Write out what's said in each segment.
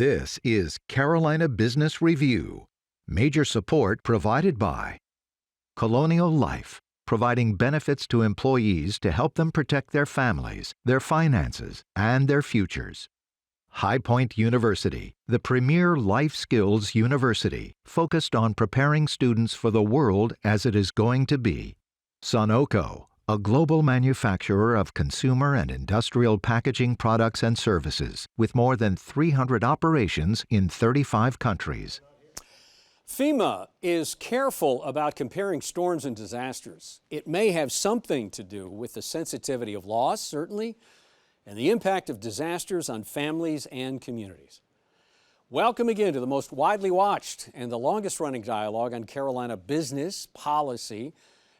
This is Carolina Business Review. Major support provided by Colonial Life, providing benefits to employees to help them protect their families, their finances, and their futures. High Point University, the premier life skills university focused on preparing students for the world as it is going to be. Sunoco, a global manufacturer of consumer and industrial packaging products and services with more than 300 operations in 35 countries. FEMA is careful about comparing storms and disasters. It may have something to do with the sensitivity of loss, certainly, and the impact of disasters on families and communities. Welcome again to the most widely watched and the longest-running dialogue on Carolina business, policy,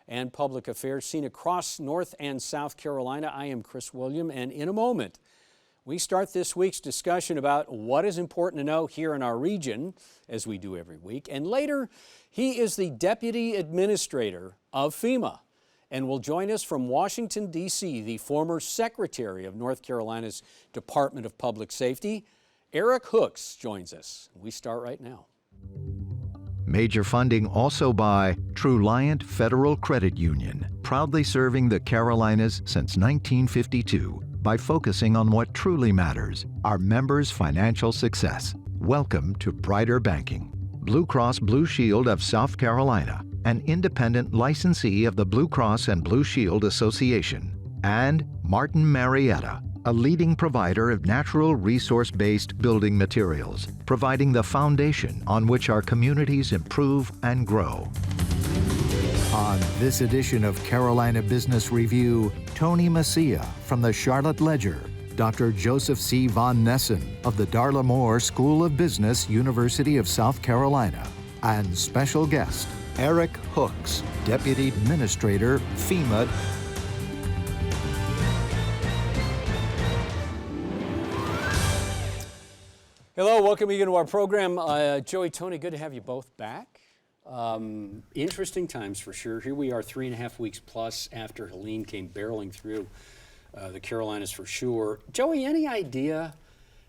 and public affairs seen across North and South Carolina. I am Chris William, and in a moment, we start this week's discussion about what is important to know here in our region, as we do every week. And later, he is the Deputy Administrator of FEMA and will join us from Washington, D.C., the former Secretary of North Carolina's Department of Public Safety. Erik Hooks joins us. We start right now. Major funding also by Truliant Federal Credit Union, proudly serving the Carolinas since 1952 by focusing on what truly matters, our members' financial success. Welcome to Brighter Banking. Blue Cross Blue Shield of South Carolina, an independent licensee of the Blue Cross and Blue Shield Association. And Martin Marietta, a leading provider of natural resource-based building materials, providing the foundation on which our communities improve and grow. On this edition of Carolina Business Review, Tony Mecia from the Charlotte Ledger, Dr. Joseph C. Von Nessen of the Darla Moore School of Business, University of South Carolina, and special guest, Erik Hooks, Deputy Administrator, FEMA. Hello, welcome again to our program. Joey, Tony, good to have you both back. Interesting times for sure. Here we are 3.5 weeks plus after Helene came barreling through the Carolinas for sure. Joey, any idea?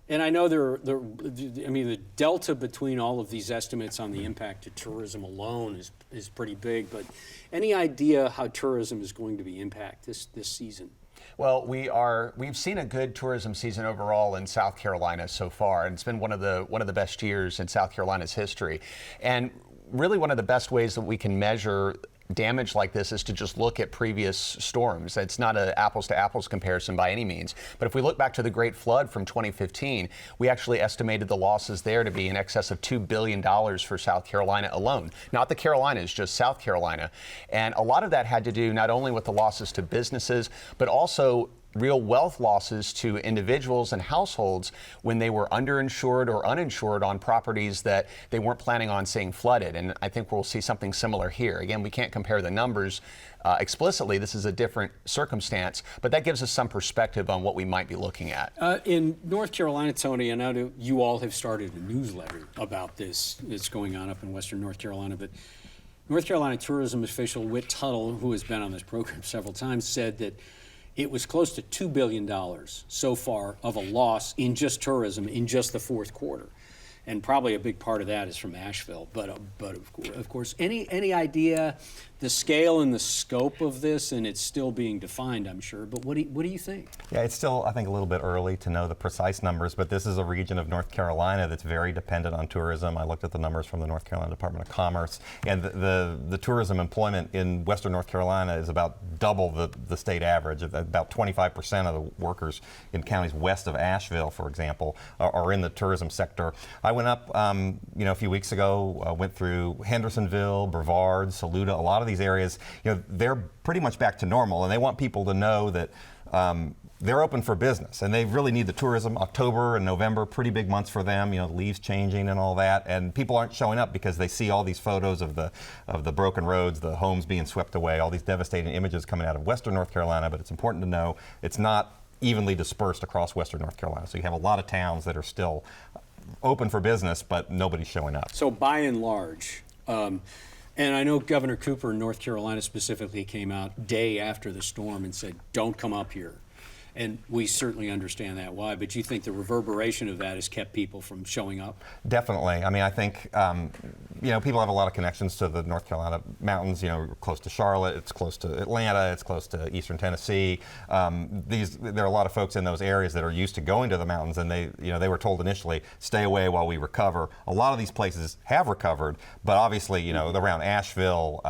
And I know the delta between all of these estimates on the impact to tourism alone is pretty big, but any idea how tourism is going to be impacted this season? Well, we've seen a good tourism season overall in South Carolina so far, and it's been one of the best years in South Carolina's history. And really one of the best ways that we can measure damage like this is to just look at previous storms. It's not an apples to apples comparison by any means. But if we look back to the Great Flood from 2015, we actually estimated the losses there to be in excess of $2 billion for South Carolina alone. Not the Carolinas, just South Carolina. And a lot of that had to do not only with the losses to businesses, but also real wealth losses to individuals and households when they were underinsured or uninsured on properties that they weren't planning on seeing flooded. And I think we'll see something similar here. Again, we can't compare the numbers explicitly. This is a different circumstance, but that gives us some perspective on what we might be looking at. In North Carolina, Tony, I know you all have started a newsletter about this that's going on up in Western North Carolina, but North Carolina tourism official Whit Tuttle, who has been on this program several times, said that it was close to $2 billion so far of a loss in just tourism in just the fourth quarter. And probably a big part of that is from Asheville. But of course, any idea the scale and the scope of this? And it's still being defined, I'm sure. But what do you think? Yeah, it's still, I think, a little bit early to know the precise numbers. But this is a region of North Carolina that's very dependent on tourism. I looked at the numbers from the North Carolina Department of Commerce. And the tourism employment in Western North Carolina is about double the state average. About 25% of the workers in counties west of Asheville, for example, are in the tourism sector. I went up, a few weeks ago, went through Hendersonville, Brevard, Saluda, a lot of these areas, they're pretty much back to normal, and they want people to know that they're open for business, and they really need the tourism. October and November, pretty big months for them, leaves changing and all that, and people aren't showing up because they see all these photos of the broken roads, the homes being swept away, all these devastating images coming out of Western North Carolina. But it's important to know it's not evenly dispersed across Western North Carolina. So you have a lot of towns that are still open for business, but nobody's showing up. So by and large, and I know Governor Cooper in North Carolina specifically came out day after the storm and said, don't come up here. And we certainly understand that why, but you think the reverberation of that has kept people from showing up? Definitely. I mean, I think, people have a lot of connections to the North Carolina mountains, close to Charlotte, it's close to Atlanta, it's close to Eastern Tennessee. There are a lot of folks in those areas that are used to going to the mountains, and they were told initially, stay away while we recover. A lot of these places have recovered, but obviously, around Asheville,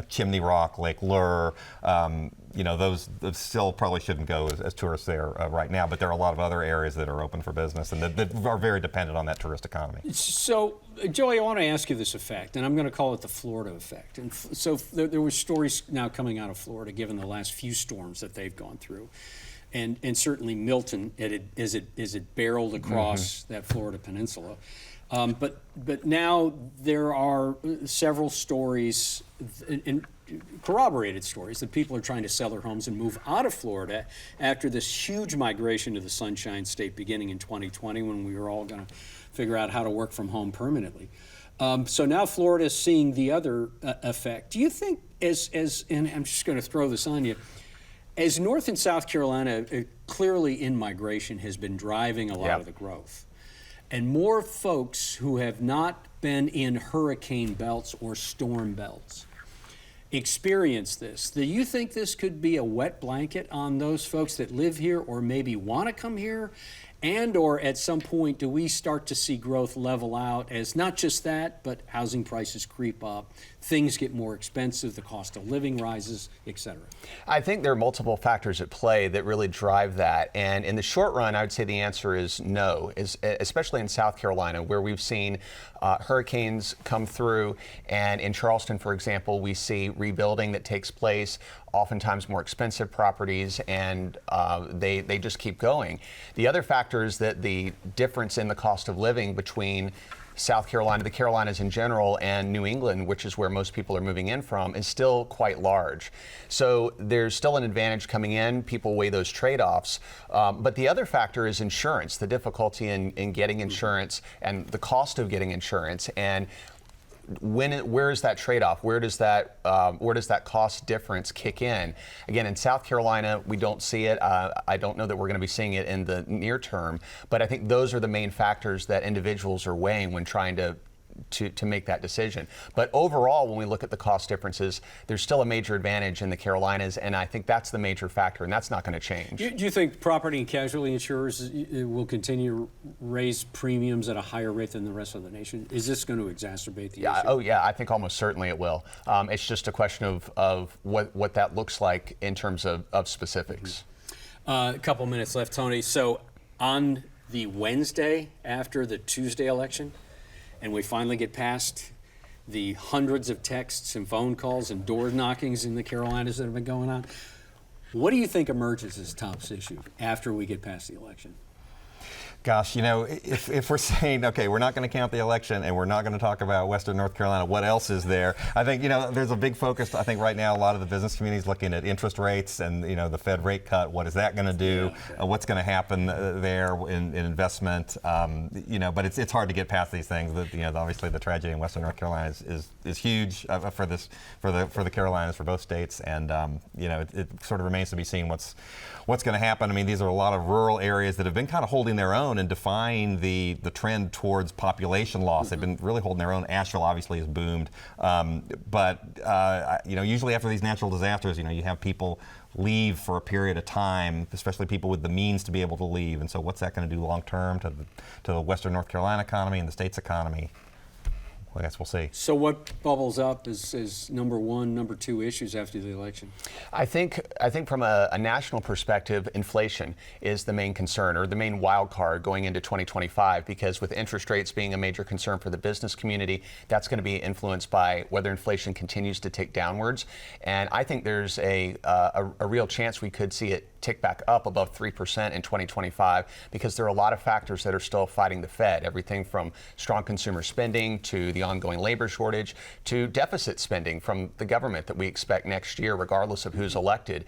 Chimney Rock, Lake Lure, those still probably shouldn't go as tourists there right now, but there are a lot of other areas that are open for business and that are very dependent on that tourist economy. So, Joey, I want to ask you this effect, and I'm going to call it the Florida effect. And so there were stories now coming out of Florida, given the last few storms that they've gone through. And certainly Milton, as it barreled across that Florida peninsula. But now there are several stories, and corroborated stories, that people are trying to sell their homes and move out of Florida after this huge migration to the Sunshine State beginning in 2020, when we were all going to figure out how to work from home permanently. So now Florida is seeing the other effect. Do you think, and I'm just going to throw this on you, as North and South Carolina, clearly in-migration has been driving a lot of the growth, and more folks who have not been in hurricane belts or storm belts experience this. Do you think this could be a wet blanket on those folks that live here or maybe want to come here? And or at some point, do we start to see growth level out as not just that, but housing prices creep up, things get more expensive, the cost of living rises, et cetera? I think there are multiple factors at play that really drive that. And in the short run, I would say the answer is no, especially in South Carolina, where we've seen hurricanes come through. And in Charleston, for example, we see rebuilding that takes place, oftentimes more expensive properties, and they just keep going. The other factor is that the difference in the cost of living between South Carolina, the Carolinas in general, and New England, which is where most people are moving in from, is still quite large. So there's still an advantage coming in. People weigh those trade-offs. But the other factor is insurance, the difficulty in getting insurance and the cost of getting insurance. And where is that trade-off? Where does that cost difference kick in? Again, in South Carolina, we don't see it. I don't know that we're going to be seeing it in the near term, but I think those are the main factors that individuals are weighing when trying to make that decision. But overall, when we look at the cost differences, there's still a major advantage in the Carolinas, and I think that's the major factor, and that's not going to change. Do you think property and casualty insurers will continue to raise premiums at a higher rate than the rest of the nation? Is this going to exacerbate the issue? Oh yeah, I think almost certainly it will. It's just a question of what that looks like in terms of specifics. A couple minutes left, Tony. So on the Wednesday after the Tuesday election, and we finally get past the hundreds of texts and phone calls and door knockings in the Carolinas that have been going on, what do you think emerges as top issue after we get past the election? Gosh, if we're saying, okay, we're not going to count the election and we're not going to talk about Western North Carolina, what else is there? I think, there's a big focus, I think right now, a lot of the business community is looking at interest rates and, the Fed rate cut. What is that going to do? What's going to happen there in investment? But it's hard to get past these things. Obviously the tragedy in Western North Carolina is huge for the Carolinas, for both states. And, it sort of remains to be seen what's going to happen. I mean, these are a lot of rural areas that have been kind of holding their own and defying the trend towards population loss. They've been really holding their own. Asheville obviously has boomed, but usually after these natural disasters, you have people leave for a period of time, especially people with the means to be able to leave. And so, what's that going to do long term to the Western North Carolina economy and the state's economy? Well, I guess we'll see. So what bubbles up is number one, number two issues after the election? I think from a national perspective, inflation is the main concern, or the main wild card going into 2025, because with interest rates being a major concern for the business community, that's going to be influenced by whether inflation continues to tick downwards. And I think there's a real chance we could see it tick back up above 3% in 2025, because there are a lot of factors that are still fighting the Fed. Everything from strong consumer spending to the ongoing labor shortage to deficit spending from the government that we expect next year, regardless of who's elected.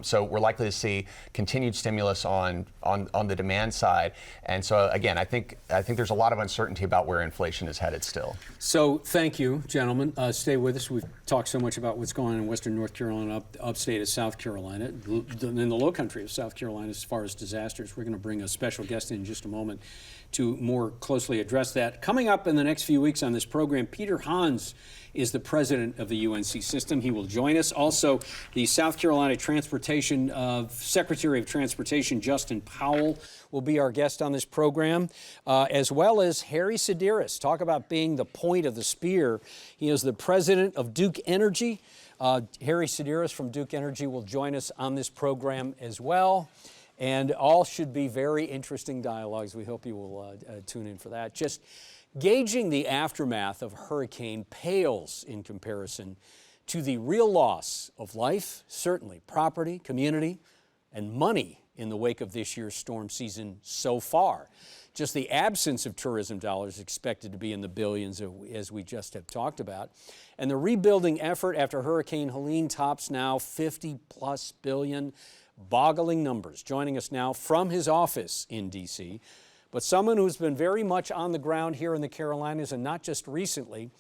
So we're likely to see continued stimulus on the demand side. And so again, I think there's a lot of uncertainty about where inflation is headed still. So thank you, gentlemen. Stay with us. We've talked so much about what's going on in Western North Carolina, upstate of South Carolina. In the Lowcountry of South Carolina as far as disasters. We're going to bring a special guest in just a moment to more closely address that. Coming up in the next few weeks on this program, Peter Hans is the president of the UNC system. He will join us. Also, the South Carolina Secretary of Transportation, Justin Powell, will be our guest on this program, as well as Harry Sedaris. Talk about being the point of the spear. He is the president of Duke Energy. Harry Sedaris from Duke Energy will join us on this program as well. And all should be very interesting dialogues. We hope you will tune in for that. Just gauging the aftermath of a hurricane pales in comparison to the real loss of life, certainly property, community, and money in the wake of this year's storm season so far. Just the absence of tourism dollars expected to be in the billions, as we just have talked about. And the rebuilding effort after Hurricane Helene tops now 50+ billion, boggling numbers. Joining us now from his office in D.C., but someone who's been very much on the ground here in the Carolinas, and not just recently,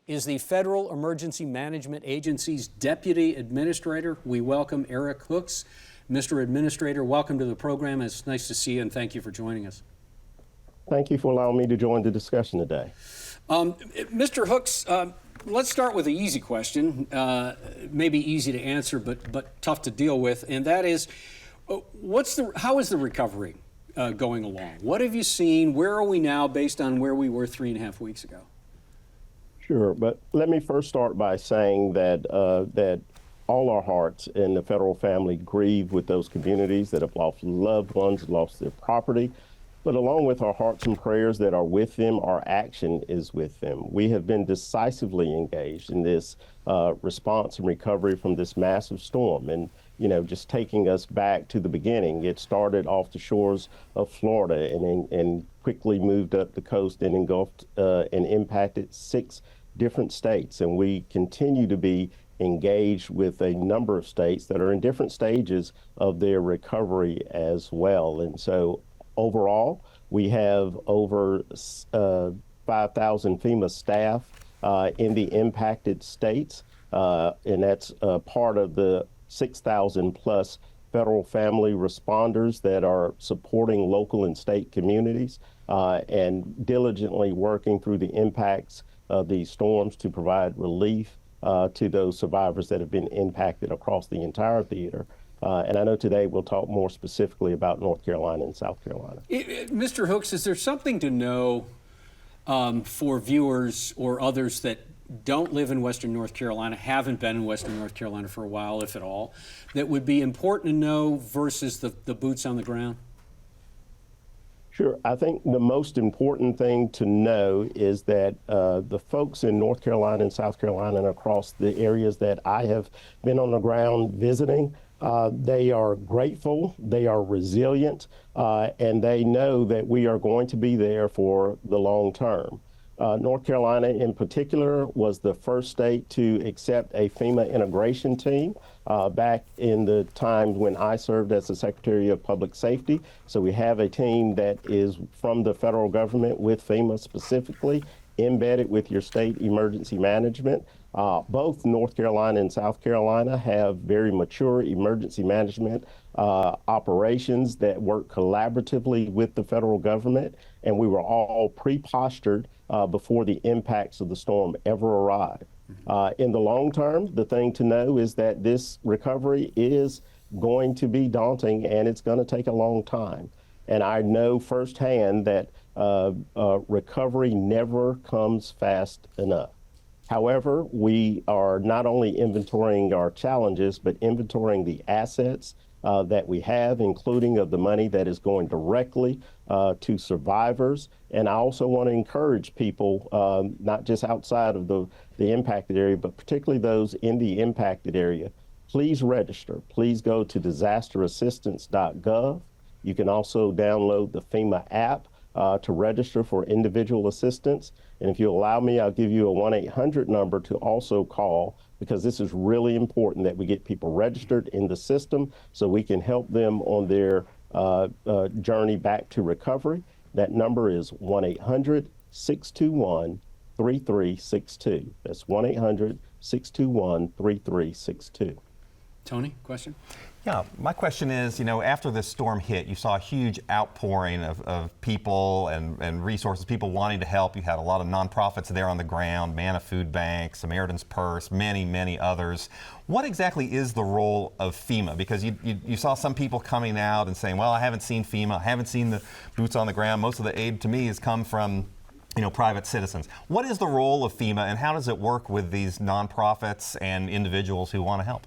is the Federal Emergency Management Agency's Deputy Administrator. We welcome Erik Hooks. Mr. Administrator, welcome to the program. It's nice to see you, and thank you for joining us. Thank you for allowing me to join the discussion today. Mr. Hooks, let's start with an easy question, maybe easy to answer, but tough to deal with, and that is, how is the recovery going along? What have you seen? Where are we now based on where we were 3.5 weeks ago? Sure, but let me first start by saying that all our hearts in the federal family grieve with those communities that have lost loved ones, lost their property. But along with our hearts and prayers that are with them, our action is with them. We have been decisively engaged in this response and recovery from this massive storm. And, just taking us back to the beginning, it started off the shores of Florida and quickly moved up the coast and engulfed and impacted 6 different states. And we continue to be engaged with a number of states that are in different stages of their recovery as well. And so overall, we have over 5,000 FEMA staff in the impacted states, and that's part of the 6,000 plus federal family responders that are supporting local and state communities and diligently working through the impacts of these storms to provide relief to those survivors that have been impacted across the entire theater. And I know today we'll talk more specifically about North Carolina and South Carolina. Mr. Hooks, is there something to know for viewers or others that don't live in Western North Carolina, haven't been in Western North Carolina for a while, if at all, that would be important to know versus the boots on the ground? Sure. I think the most important thing to know is that the folks in North Carolina and South Carolina and across the areas that I have been on the ground visiting, they are grateful, they are resilient, and they know that we are going to be there for the long term. North Carolina in particular was the first state to accept a FEMA integration team back in the time when I served as the Secretary of Public Safety. So we have a team that is from the federal government with FEMA specifically, embedded with your state emergency management. Both North Carolina and South Carolina have very mature emergency management operations that work collaboratively with the federal government, and we were all pre-postured before the impacts of the storm ever arrived. In the long term, the thing to know is that this recovery is going to be daunting and it's going to take a long time. And I know firsthand that recovery never comes fast enough. However, we are not only inventorying our challenges, but inventorying the assets that we have, including of the money that is going directly to survivors. And I also want to encourage people, not just outside of the impacted area, but particularly those in the impacted area, please register. Please go to disasterassistance.gov. You can also download the FEMA app to register for individual assistance. And if you allow me, I'll give you a 1-800 number to also call, because this is really important that we get people registered in the system so we can help them on their journey back to recovery. That number is 1-800-621-3362. That's 1-800-621-3362. Tony, question? Yeah, my question is, after this storm hit, you saw a huge outpouring of people and resources, people wanting to help. You had a lot of nonprofits there on the ground, Manna Food Bank, Samaritan's Purse, many, many others. What exactly is the role of FEMA? Because you saw some people coming out and saying, well, I haven't seen FEMA, I haven't seen the boots on the ground. Most of the aid to me has come from private citizens. What is the role of FEMA, and how does it work with these nonprofits and individuals who want to help?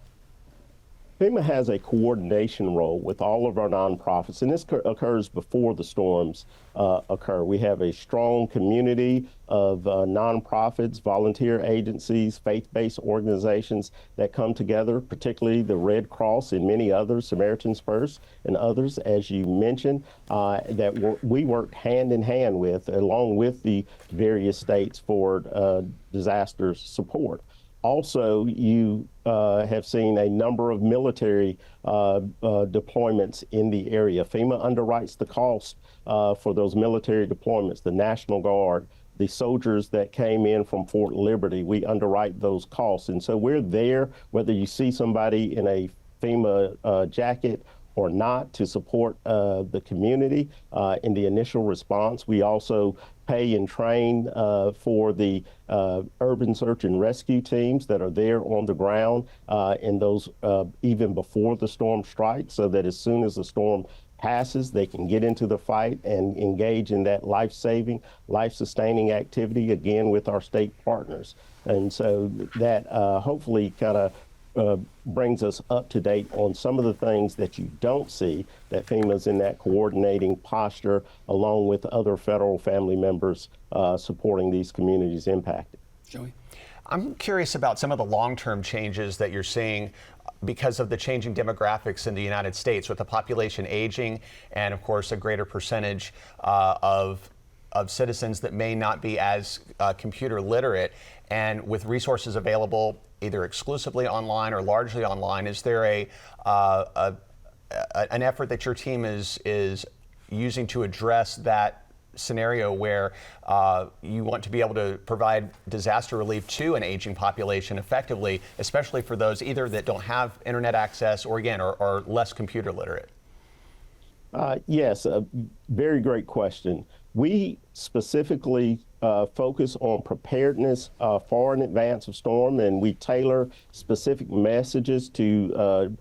FEMA has a coordination role with all of our nonprofits, and this occurs before the storms occur. We have a strong community of nonprofits, volunteer agencies, faith-based organizations that come together, particularly the Red Cross and many others, Samaritan's Purse and others, as you mentioned, that we work hand in hand with, along with the various states for disaster support. Also, you have seen a number of military deployments in the area. FEMA underwrites the cost for those military deployments, the National Guard, the soldiers that came in from Fort Liberty. We underwrite those costs. And so we're there, whether you see somebody in a FEMA jacket or not, to support the community in the initial response. We also pay and train for the urban search and rescue teams that are there on the ground in those even before the storm strikes, so that as soon as the storm passes, they can get into the fight and engage in that life-saving, life-sustaining activity, again, with our state partners. And so that hopefully kind of brings us up to date on some of the things that you don't see, that FEMA's in that coordinating posture along with other federal family members supporting these communities impacted. Joey? I'm curious about some of the long-term changes that you're seeing because of the changing demographics in the United States, with the population aging and, of course, a greater percentage of citizens that may not be as computer literate, and with resources available either exclusively online or largely online. Is there an effort that your team is using to address that scenario where you want to be able to provide disaster relief to an aging population effectively, especially for those either that don't have internet access or, again, are less computer literate? Yes, a very great question. We specifically focus on preparedness far in advance of storm, and we tailor specific messages to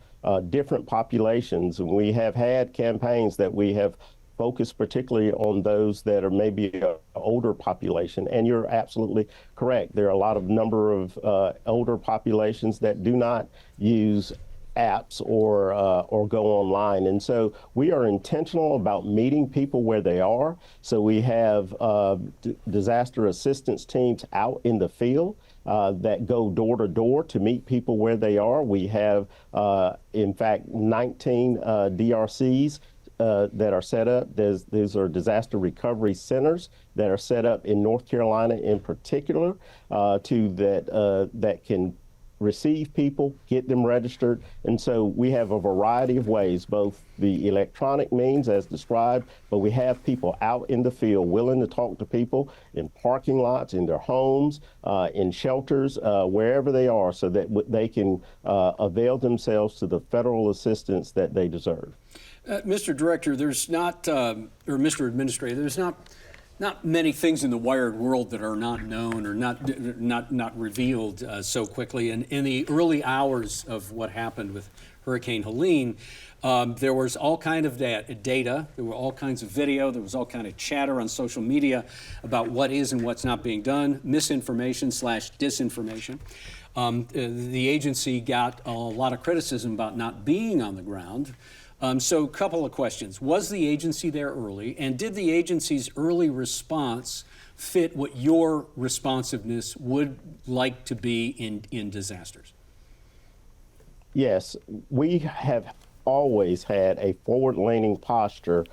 different populations. And we have had campaigns that we have focused particularly on those that are maybe an older population. And you're absolutely correct. There are a lot of number of older populations that do not use apps or go online. And so we are intentional about meeting people where they are. So we have disaster assistance teams out in the field that go door to door to meet people where they are. We have, in fact, 19 DRCs that are set up. These are disaster recovery centers that are set up in North Carolina in particular that can receive people, get them registered. And so we have a variety of ways, both the electronic means as described, but we have people out in the field willing to talk to people in parking lots, in their homes, in shelters, wherever they are, so that they can avail themselves to the federal assistance that they deserve. Mr. Director, there's not, or Mr. Administrator, there's not many things in the wired world that are not known or not revealed so quickly. And in the early hours of what happened with Hurricane Helene, there was all kind of data, there were all kinds of video, there was all kind of chatter on social media about what is and what's not being done, misinformation/disinformation. The agency got a lot of criticism about not being on the ground. So a couple of questions. Was the agency there early, and did the agency's early response fit what your responsiveness would like to be in disasters? Yes, we have always had a forward-leaning posture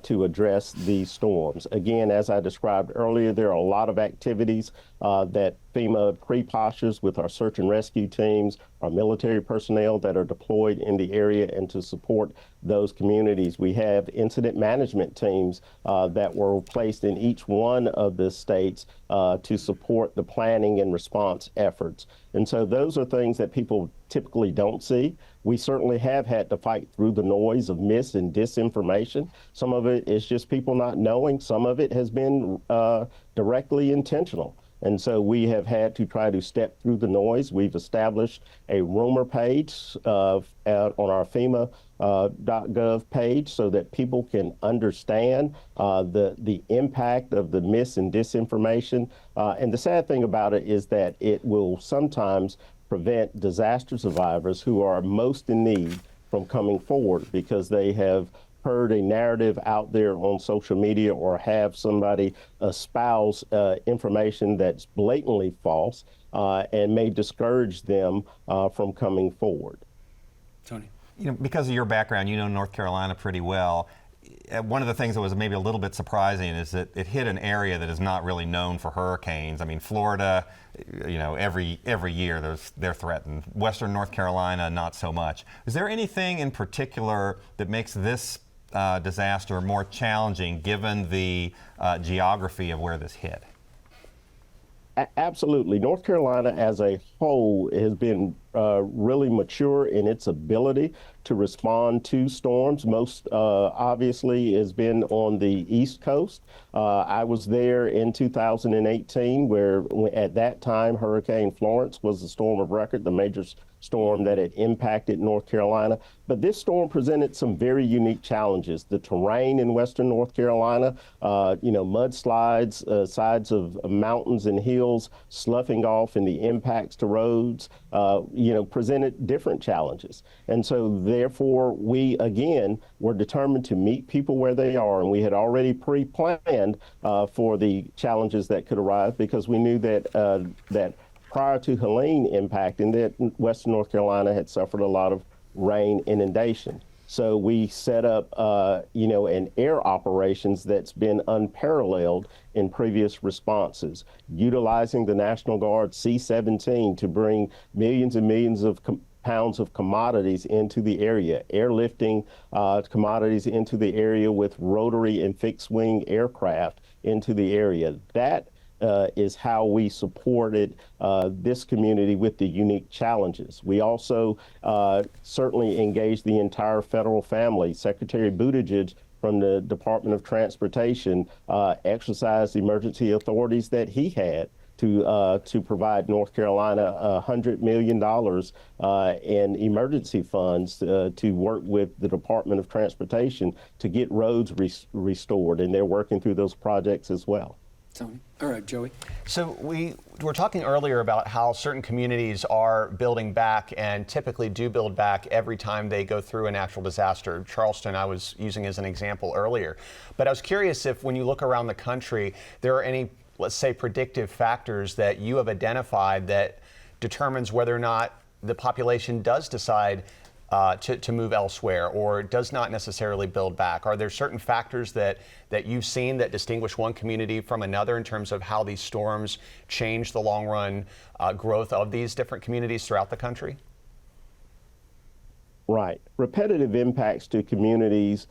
to address these storms. Again, as I described earlier, there are a lot of activities that FEMA pre-postures with our search and rescue teams, our military personnel that are deployed in the area and to support those communities. We have incident management teams that were placed in each one of the states to support the planning and response efforts. And so those are things that people typically don't see. We certainly have had to fight through the noise of mis and disinformation. Some of it is just people not knowing. Some of it has been directly intentional. And so we have had to try to step through the noise. We've established a rumor page on our FEMA.gov page so that people can understand the impact of the mis and disinformation. And the sad thing about it is that it will sometimes prevent disaster survivors who are most in need from coming forward because they have heard a narrative out there on social media or have somebody espouse information that's blatantly false and may discourage them from coming forward. Tony. Because of your background, you know North Carolina pretty well. One of the things that was maybe a little bit surprising is that it hit an area that is not really known for hurricanes. I mean, Florida, every year they're threatened. Western North Carolina, not so much. Is there anything in particular that makes this disaster more challenging given the geography of where this hit? Absolutely. North Carolina as a whole has been really mature in its ability to respond to storms. Most obviously has been on the East Coast. I was there in 2018 where at that time Hurricane Florence was the storm of record, the major storm that had impacted North Carolina. But this storm presented some very unique challenges. The terrain in western North Carolina, mudslides, sides of mountains and hills sloughing off and the impacts to roads, presented different challenges. And so therefore, we, again, were determined to meet people where they are. And we had already pre-planned for the challenges that could arise because we knew that prior to Helene impacting, that Western North Carolina had suffered a lot of rain inundation. So we set up, an air operations that's been unparalleled in previous responses, utilizing the National Guard C-17 to bring millions and millions of pounds of commodities into the area, airlifting commodities into the area with rotary and fixed-wing aircraft into the area. That is how we supported this community with the unique challenges. We also certainly engaged the entire federal family. Secretary Buttigieg from the Department of Transportation exercised emergency authorities that he had to provide North Carolina $100 million in emergency funds to work with the Department of Transportation to get roads restored, and they're working through those projects as well. Tony. All right, Joey. So we were talking earlier about how certain communities are building back and typically do build back every time they go through a natural disaster. Charleston, I was using as an example earlier. But I was curious if when you look around the country, there are any, let's say, predictive factors that you have identified that determines whether or not the population does decide to move elsewhere or does not necessarily build back? Are there certain factors that you've seen that distinguish one community from another in terms of how these storms change the long run growth of these different communities throughout the country? Right. Repetitive impacts to communities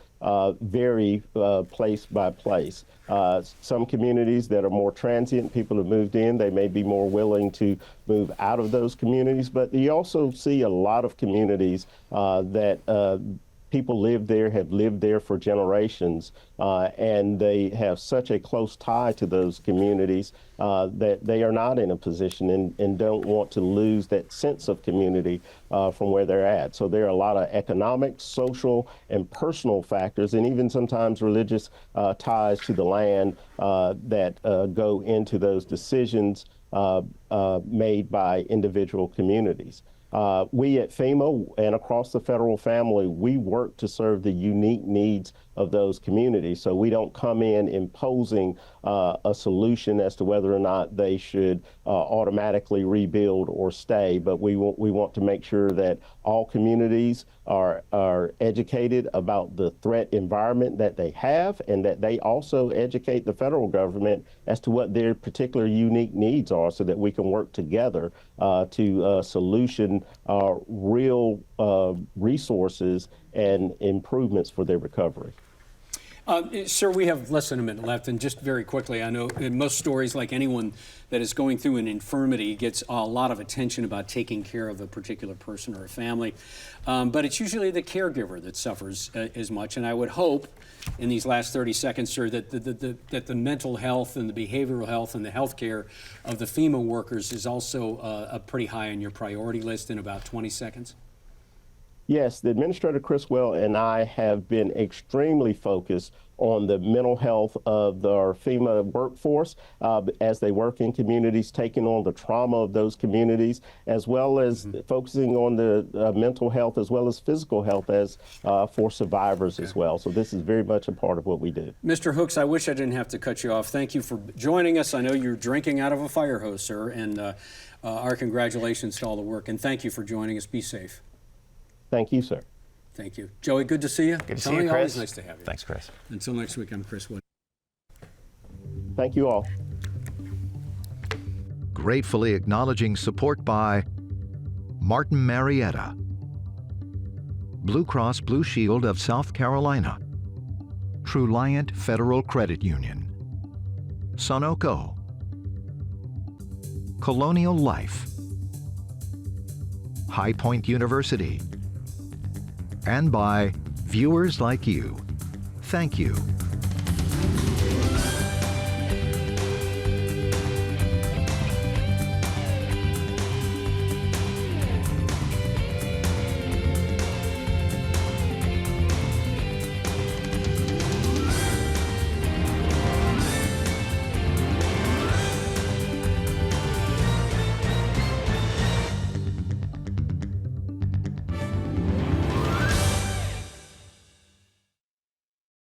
vary place by place. Some communities that are more transient, people have moved in, they may be more willing to move out of those communities, but you also see a lot of communities that people live there, have lived there for generations, and they have such a close tie to those communities that they are not in a position and don't want to lose that sense of community from where they're at. So there are a lot of economic, social, and personal factors, and even sometimes religious ties to the land that go into those decisions made by individual communities. We at FEMA and across the federal family, we work to serve the unique needs of those communities. So we don't come in imposing a solution as to whether or not they should automatically rebuild or stay, but we want to make sure that all communities are educated about the threat environment that they have, and that they also educate the federal government as to what their particular unique needs are, so that we can work together to solution real resources and improvements for their recovery. Sir, we have less than a minute left, and just very quickly, I know in most stories, like anyone that is going through an infirmity gets a lot of attention about taking care of a particular person or a family, but it's usually the caregiver that suffers as much. And I would hope, in these last 30 seconds, sir, that the mental health and the behavioral health and the health care of the FEMA workers is also pretty high on your priority list. In about 20 seconds. Yes, the Administrator Criswell and I have been extremely focused on the mental health of our FEMA workforce as they work in communities, taking on the trauma of those communities, as well as focusing on the mental health as well as physical health as for survivors as well. So this is very much a part of what we do. Mr. Hooks, I wish I didn't have to cut you off. Thank you for joining us. I know you're drinking out of a fire hose, sir, and our congratulations to all the work. And thank you for joining us. Be safe. Thank you, sir. Thank you. Joey, good to see you. Good to see you, Chris. Always nice to have you. Thanks, Chris. Until next week, I'm Chris Wood. Thank you all. Gratefully acknowledging support by Martin Marietta, Blue Cross Blue Shield of South Carolina, Truliant Federal Credit Union, Sunoco, Colonial Life, High Point University, and by viewers like you. Thank you.